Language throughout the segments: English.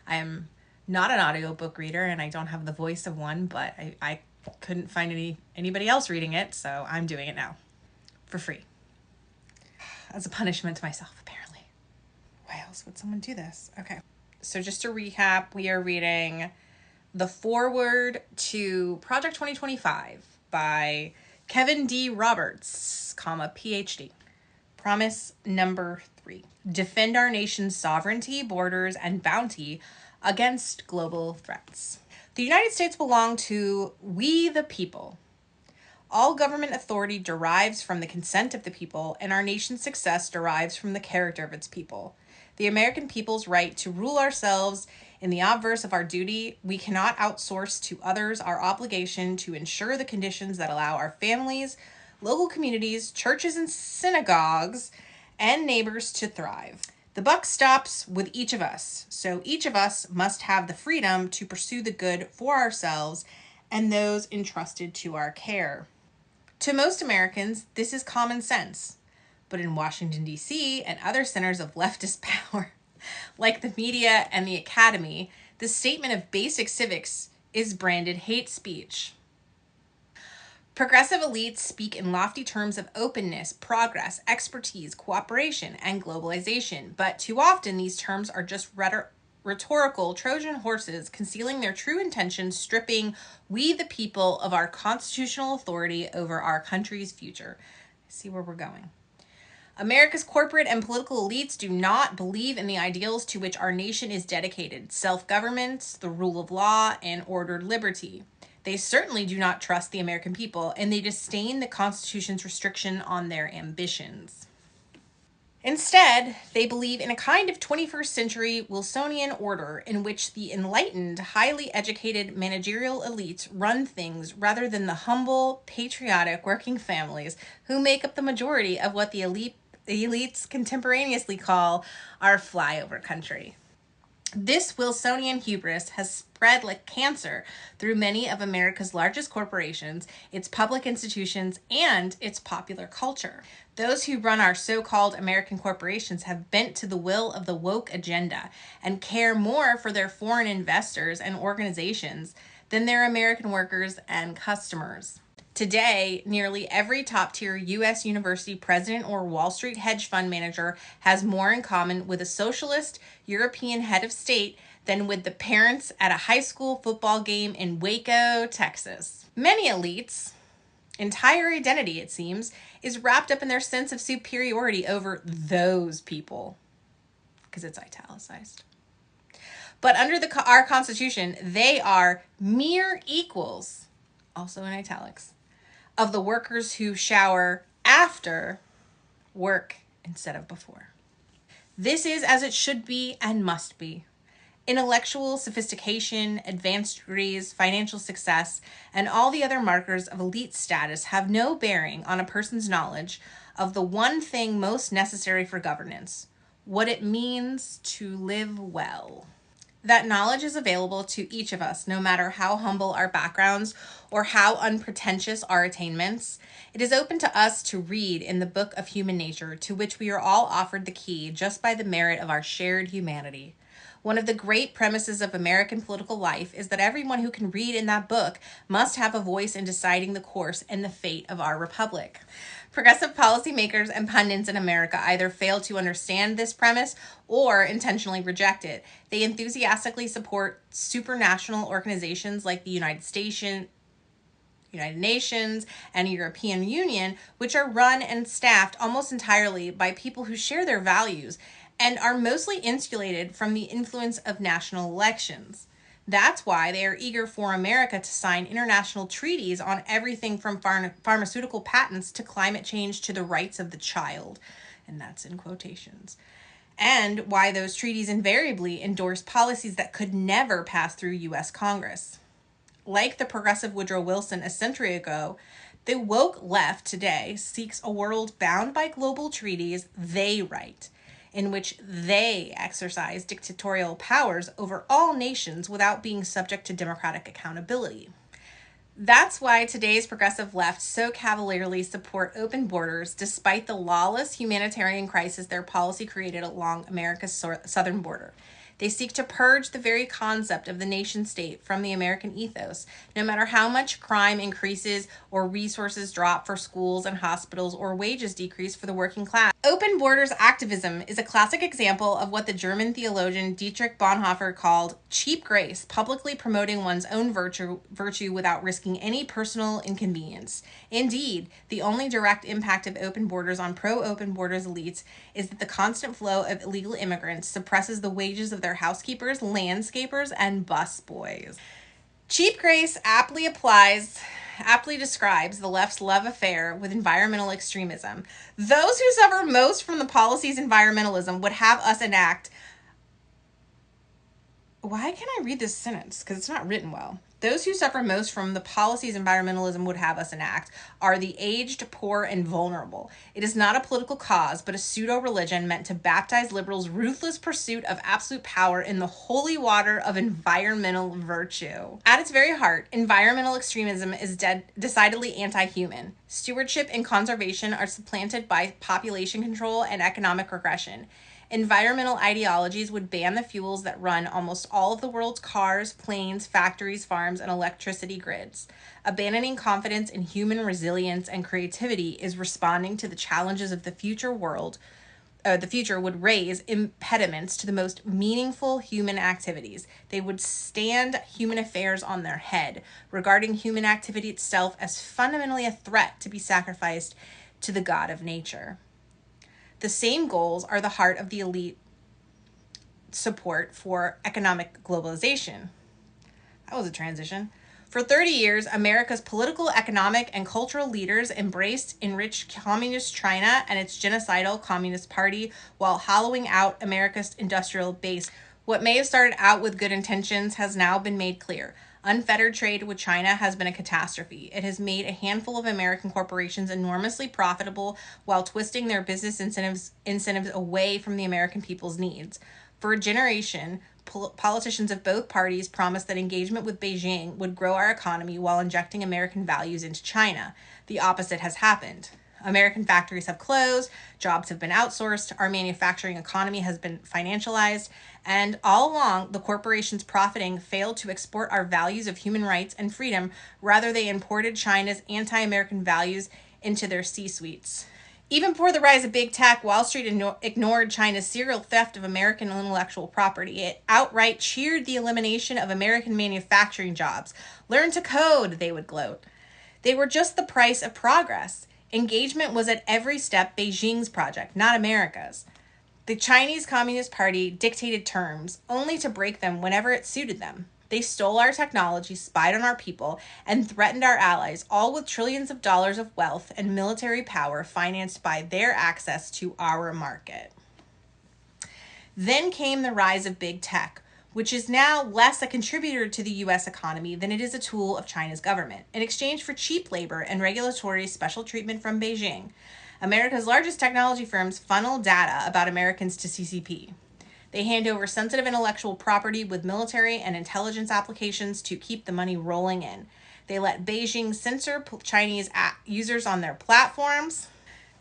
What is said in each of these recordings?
I am not an audiobook reader and I don't have the voice of one, but I couldn't find anybody else reading it, so I'm doing it now for free. As a punishment to myself, apparently. Why else would someone do this? Okay. So just to recap, we are reading The Foreword to Project 2025 by Kevin D. Roberts, PhD. Promise number 3. Defend our nation's sovereignty, borders, and bounty against global threats. The United States belong to we the people. All government authority derives from the consent of the people, and our nation's success derives from the character of its people. The American people's right to rule ourselves in the obverse of our duty, we cannot outsource to others our obligation to ensure the conditions that allow our families, local communities, churches and synagogues, and neighbors to thrive. The buck stops with each of us, so each of us must have the freedom to pursue the good for ourselves and those entrusted to our care. To most Americans, this is common sense. But in Washington, D.C. and other centers of leftist power, like the media and the academy, the statement of basic civics is branded hate speech. Progressive elites speak in lofty terms of openness, progress, expertise, cooperation, and globalization, but too often these terms are just rhetorical Trojan horses concealing their true intentions, stripping we the people of our constitutional authority over our country's future. See where we're going. America's corporate and political elites do not believe in the ideals to which our nation is dedicated: self-government, the rule of law, and ordered liberty. They certainly do not trust the American people, and they disdain the Constitution's restriction on their ambitions. Instead, they believe in a kind of 21st century Wilsonian order in which the enlightened, highly educated managerial elites run things rather than the humble, patriotic working families who make up the majority of what the elites contemporaneously call our flyover country. This Wilsonian hubris has spread like cancer through many of America's largest corporations, its public institutions, and its popular culture. Those who run our so-called American corporations have bent to the will of the woke agenda and care more for their foreign investors and organizations than their American workers and customers. Today, nearly every top-tier U.S. university president or Wall Street hedge fund manager has more in common with a socialist European head of state than with the parents at a high school football game in Waco, Texas. Many elites' entire identity, it seems, is wrapped up in their sense of superiority over those people, because it's italicized. But under our Constitution, they are mere equals, also in italics, of the workers who shower after work instead of before. This is as it should be and must be. Intellectual sophistication, advanced degrees, financial success, and all the other markers of elite status have no bearing on a person's knowledge of the one thing most necessary for governance: what it means to live well. That knowledge is available to each of us, no matter how humble our backgrounds or how unpretentious our attainments. It is open to us to read in the book of human nature, to which we are all offered the key just by the merit of our shared humanity. One of the great premises of American political life is that everyone who can read in that book must have a voice in deciding the course and the fate of our republic. Progressive policymakers and pundits in America either fail to understand this premise or intentionally reject it. They enthusiastically support supranational organizations like the United Nations and European Union, which are run and staffed almost entirely by people who share their values and are mostly insulated from the influence of national elections. That's why they are eager for America to sign international treaties on everything from pharmaceutical patents to climate change to the rights of the child. And that's in quotations. And why those treaties invariably endorse policies that could never pass through U.S. Congress. Like the progressive Woodrow Wilson a century ago, the woke left today seeks a world bound by global treaties they write, in which they exercise dictatorial powers over all nations without being subject to democratic accountability. That's why today's progressive left so cavalierly support open borders despite the lawless humanitarian crisis their policy created along America's southern border. They seek to purge the very concept of the nation state from the American ethos, no matter how much crime increases or resources drop for schools and hospitals or wages decrease for the working class. Open borders activism is a classic example of what the German theologian Dietrich Bonhoeffer called cheap grace, publicly promoting one's own virtue without risking any personal inconvenience. Indeed, the only direct impact of open borders on pro-open borders elites is that the constant flow of illegal immigrants suppresses the wages of their housekeepers, landscapers, and busboys. Cheap grace aptly describes the left's love affair with environmental extremism. Those who suffer most from the policies environmentalism would have us enact. Why can't I read this sentence? Because it's not written well. Those who suffer most from the policies environmentalism would have us enact are the aged, poor, and vulnerable. It is not a political cause, but a pseudo-religion meant to baptize liberals' ruthless pursuit of absolute power in the holy water of environmental virtue. At its very heart, environmental extremism is decidedly anti-human. Stewardship and conservation are supplanted by population control and economic regression. Environmental ideologies would ban the fuels that run almost all of the world's cars, planes, factories, farms, and electricity grids. Abandoning confidence in human resilience and creativity is responding to the challenges of the future world. The future would raise impediments to the most meaningful human activities. They would stand human affairs on their head, regarding human activity itself as fundamentally a threat to be sacrificed to the God of nature. The same goals are the heart of the elite support for economic globalization. That was a transition. For 30 years, America's political, economic, and cultural leaders embraced enriched communist China and its genocidal Communist Party while hollowing out America's industrial base. What may have started out with good intentions has now been made clear. Unfettered trade with China has been a catastrophe. It has made a handful of American corporations enormously profitable while twisting their business incentives away from the American people's needs. For a generation, politicians of both parties promised that engagement with Beijing would grow our economy while injecting American values into China. The opposite has happened. American factories have closed, jobs have been outsourced, our manufacturing economy has been financialized, and all along, the corporations profiting failed to export our values of human rights and freedom. Rather, they imported China's anti-American values into their C-suites. Even before the rise of big tech, Wall Street ignored China's serial theft of American intellectual property. It outright cheered the elimination of American manufacturing jobs. Learn to code, they would gloat. They were just the price of progress. Engagement was at every step Beijing's project, not America's. The Chinese Communist Party dictated terms, only to break them whenever it suited them. They stole our technology, spied on our people, and threatened our allies, all with trillions of dollars of wealth and military power financed by their access to our market. Then came the rise of big tech, which is now less a contributor to the U.S. economy than it is a tool of China's government, in exchange for cheap labor and regulatory special treatment from Beijing. America's largest technology firms funnel data about Americans to CCP. They hand over sensitive intellectual property with military and intelligence applications to keep the money rolling in. They let Beijing censor Chinese users on their platforms.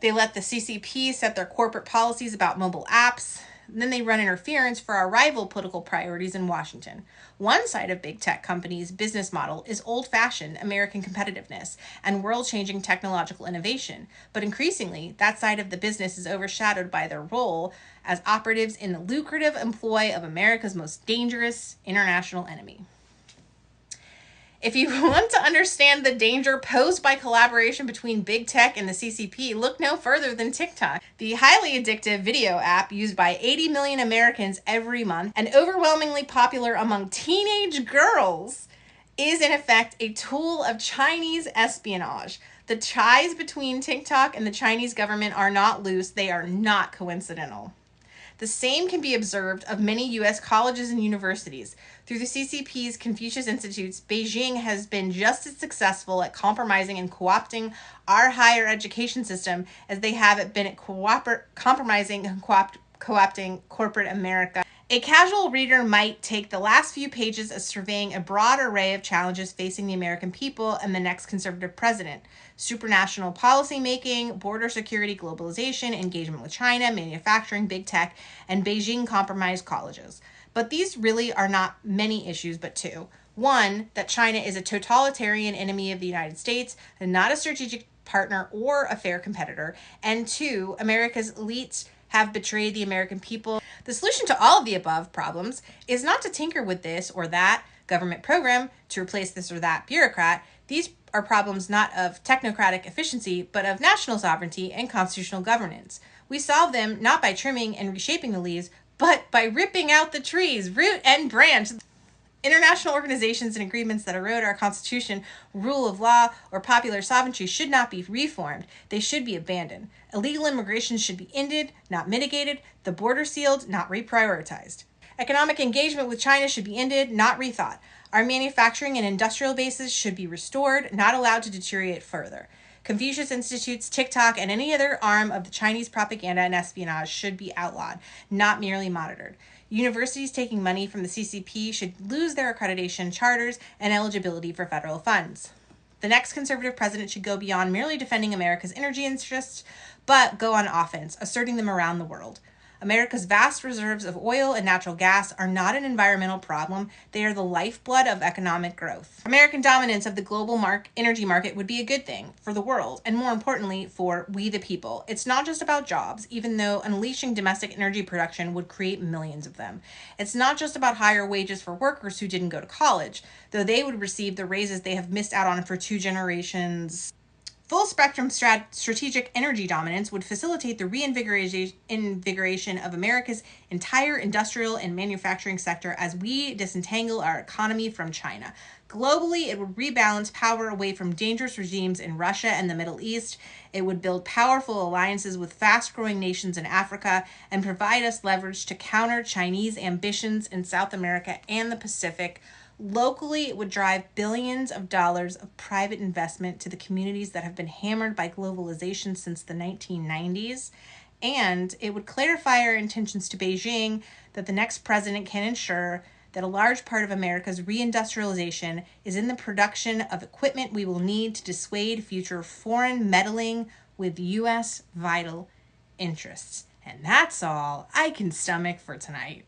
They let the CCP set their corporate policies about mobile apps. Then they run interference for our rival political priorities in Washington. One side of big tech companies' business model is old-fashioned American competitiveness and world-changing technological innovation, but increasingly, that side of the business is overshadowed by their role as operatives in the lucrative employ of America's most dangerous international enemy. If you want to understand the danger posed by collaboration between big tech and the CCP, look no further than TikTok. The highly addictive video app used by 80 million Americans every month and overwhelmingly popular among teenage girls is in effect a tool of Chinese espionage. The ties between TikTok and the Chinese government are not loose, they are not coincidental. The same can be observed of many U.S. colleges and universities. Through the CCP's Confucius Institutes, Beijing has been just as successful at compromising and co-opting our higher education system as they have been at compromising and co-opting corporate America. A casual reader might take the last few pages as surveying a broad array of challenges facing the American people and the next conservative president. Supranational policy making, border security, globalization, engagement with China, manufacturing, big tech, and Beijing compromised colleges. But these really are not many issues, but two. One, that China is a totalitarian enemy of the United States and not a strategic partner or a fair competitor. And two, America's elites have betrayed the American people. The solution to all of the above problems is not to tinker with this or that government program to replace this or that bureaucrat. These are problems not of technocratic efficiency, but of national sovereignty and constitutional governance. We solve them not by trimming and reshaping the leaves, but by ripping out the trees, root and branch. International organizations and agreements that erode our Constitution, rule of law, or popular sovereignty should not be reformed. They should be abandoned. Illegal immigration should be ended, not mitigated. The border sealed, not reprioritized. Economic engagement with China should be ended, not rethought. Our manufacturing and industrial bases should be restored, not allowed to deteriorate further. Confucius Institutes, TikTok, and any other arm of the Chinese propaganda and espionage should be outlawed, not merely monitored. Universities taking money from the CCP should lose their accreditation charters and eligibility for federal funds. The next conservative president should go beyond merely defending America's energy interests, but go on offense, asserting them around the world. America's vast reserves of oil and natural gas are not an environmental problem. They are the lifeblood of economic growth. American dominance of the global energy market would be a good thing for the world, and more importantly, for we the people. It's not just about jobs, even though unleashing domestic energy production would create millions of them. It's not just about higher wages for workers who didn't go to college, though they would receive the raises they have missed out on for 2 generations. Full spectrum strategic energy dominance would facilitate the reinvigoration of America's entire industrial and manufacturing sector as we disentangle our economy from China. Globally, it would rebalance power away from dangerous regimes in Russia and the Middle East. It would build powerful alliances with fast-growing nations in Africa and provide us leverage to counter Chinese ambitions in South America and the Pacific. Locally, it would drive billions of dollars of private investment to the communities that have been hammered by globalization since the 1990s. And it would clarify our intentions to Beijing that the next president can ensure that a large part of America's reindustrialization is in the production of equipment we will need to dissuade future foreign meddling with U.S. vital interests. And that's all I can stomach for tonight.